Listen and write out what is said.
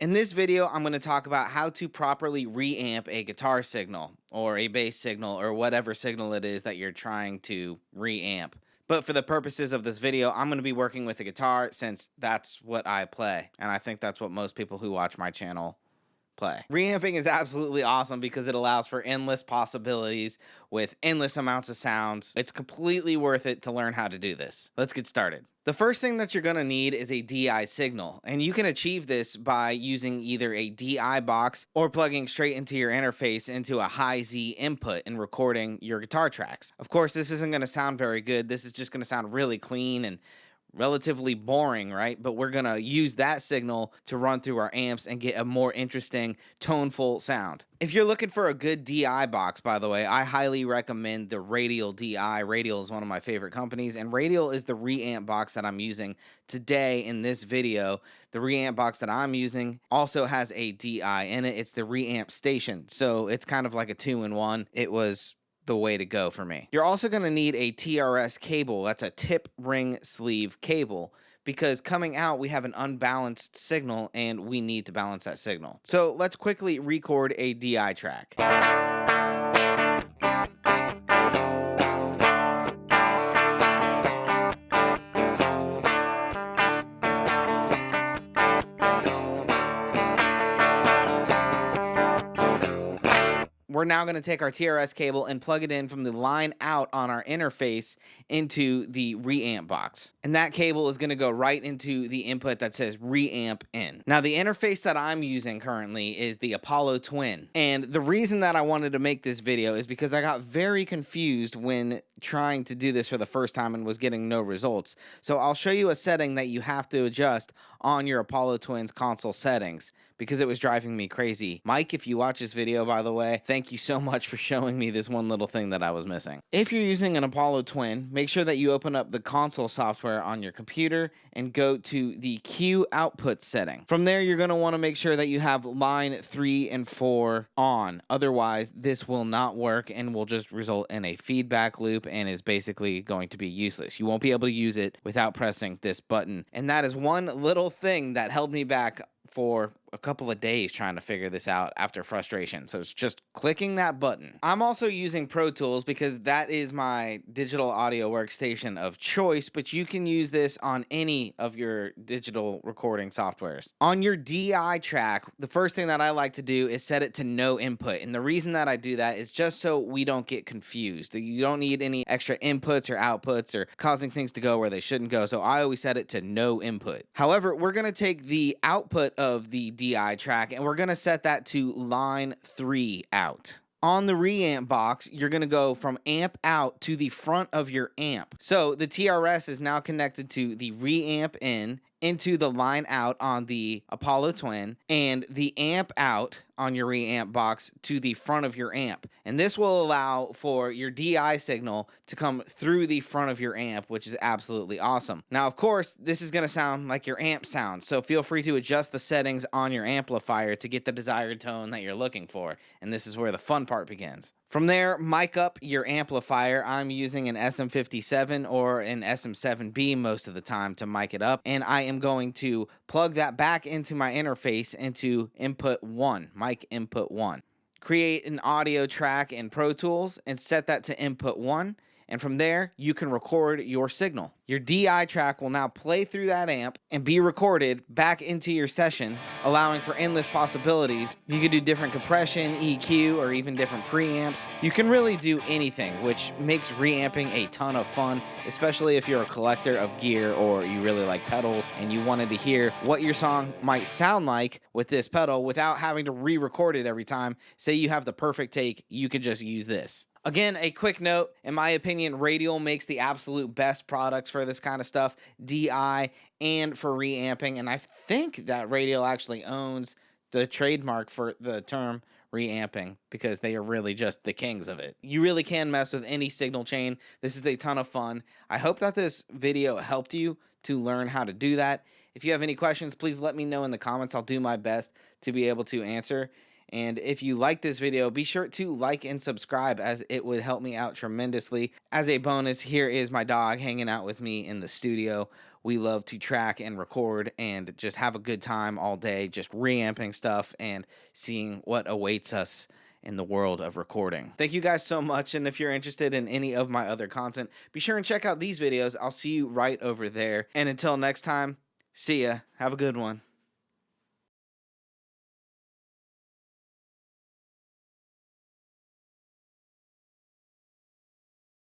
In this video, I'm going to talk about how to properly reamp a guitar signal or a bass signal or whatever signal it is that you're trying to reamp. But for the purposes of this video, I'm going to be working with a guitar since that's what I play. And I think that's what most people who watch my channel play. Reamping is absolutely awesome because it allows for endless possibilities with endless amounts of sounds. It's completely worth it to learn how to do this. Let's get started. The first thing that you're going to need is a DI signal, and you can achieve this by using either a DI box or plugging straight into your interface into a high Z input and recording your guitar tracks. Of course, this isn't going to sound very good. This is just going to sound really clean and relatively boring, right? But we're going to use that signal to run through our amps and get a more interesting, toneful sound. If you're looking for a good DI box, by the way, I highly recommend the Radial DI. Radial is one of my favorite companies, and Radial is the reamp box that I'm using today in this video. The reamp box that I'm using also has a DI in it. It's the reamp station, so it's kind of like a two-in-one. It was the way to go for me. You're also going to need a TRS cable. That's a tip ring sleeve cable, because coming out we have an unbalanced signal and we need to balance that signal. So let's quickly record a DI track. We're now going to take our TRS cable and plug it in from the line out on our interface into the reamp box. And that cable is going to go right into the input that says reamp in. Now, the interface that I'm using currently is the Apollo Twin. And the reason that I wanted to make this video is because I got very confused when trying to do this for the first time and was getting no results. So I'll show you a setting that you have to adjust on your Apollo Twins console settings, because it was driving me crazy. Mike, if you watch this video, by the way, thank you so much for showing me this one little thing that I was missing. If you're using an Apollo Twin, make sure that you open up the console software on your computer and go to the Q output setting. From there, you're going to want to make sure that you have line 3 and 4 on. Otherwise, this will not work and will just result in a feedback loop and is basically going to be useless. You won't be able to use it without pressing this button. And that is one little thing that held me back for a couple of days trying to figure this out after frustration. So it's just clicking that button. I'm also using Pro Tools because that is my digital audio workstation of choice, but you can use this on any of your digital recording softwares. On your DI track, the first thing that I like to do is set it to no input. And the reason that I do that is just so we don't get confused. You don't need any extra inputs or outputs or causing things to go where they shouldn't go. So I always set it to no input. However, we're going to take the output of the DI track and we're going to set that to line 3 out. On the reamp box, you're going to go from amp out to the front of your amp. So the TRS is now connected to the reamp in into the line out on the Apollo Twin, and the amp out on your reamp box to the front of your amp. And this will allow for your DI signal to come through the front of your amp, which is absolutely awesome. Now, of course, this is going to sound like your amp sounds, so feel free to adjust the settings on your amplifier to get the desired tone that you're looking for. And this is where the fun part begins. From there, mic up your amplifier. I'm using an SM57 or an SM7B most of the time to mic it up, and I am going to plug that back into my interface into input 1, mic input 1. Create an audio track in Pro Tools and set that to input 1, and from there, you can record your signal. Your DI track will now play through that amp and be recorded back into your session, allowing for endless possibilities. You can do different compression, EQ, or even different preamps. You can really do anything, which makes reamping a ton of fun, especially if you're a collector of gear or you really like pedals and you wanted to hear what your song might sound like with this pedal without having to re-record it every time. Say you have the perfect take, you could just use this. Again, a quick note, in my opinion, Radial makes the absolute best products for this kind of stuff, DI and for reamping, and I think that Radial actually owns the trademark for the term reamping because they are really just the kings of it. You really can mess with any signal chain. This is a ton of fun. I hope that this video helped you to learn how to do that. If you have any questions, please let me know in the comments. I'll do my best to be able to answer. And if you like this video, be sure to like and subscribe, as it would help me out tremendously. As a bonus, here is my dog hanging out with me in the studio we love to track and record and just have a good time all day, just reamping stuff and seeing what awaits us in the world of recording. Thank you guys so much. And if you're interested in any of my other content, be sure and check out these videos. I'll see you right over there. And until next time, see ya. Have a good one.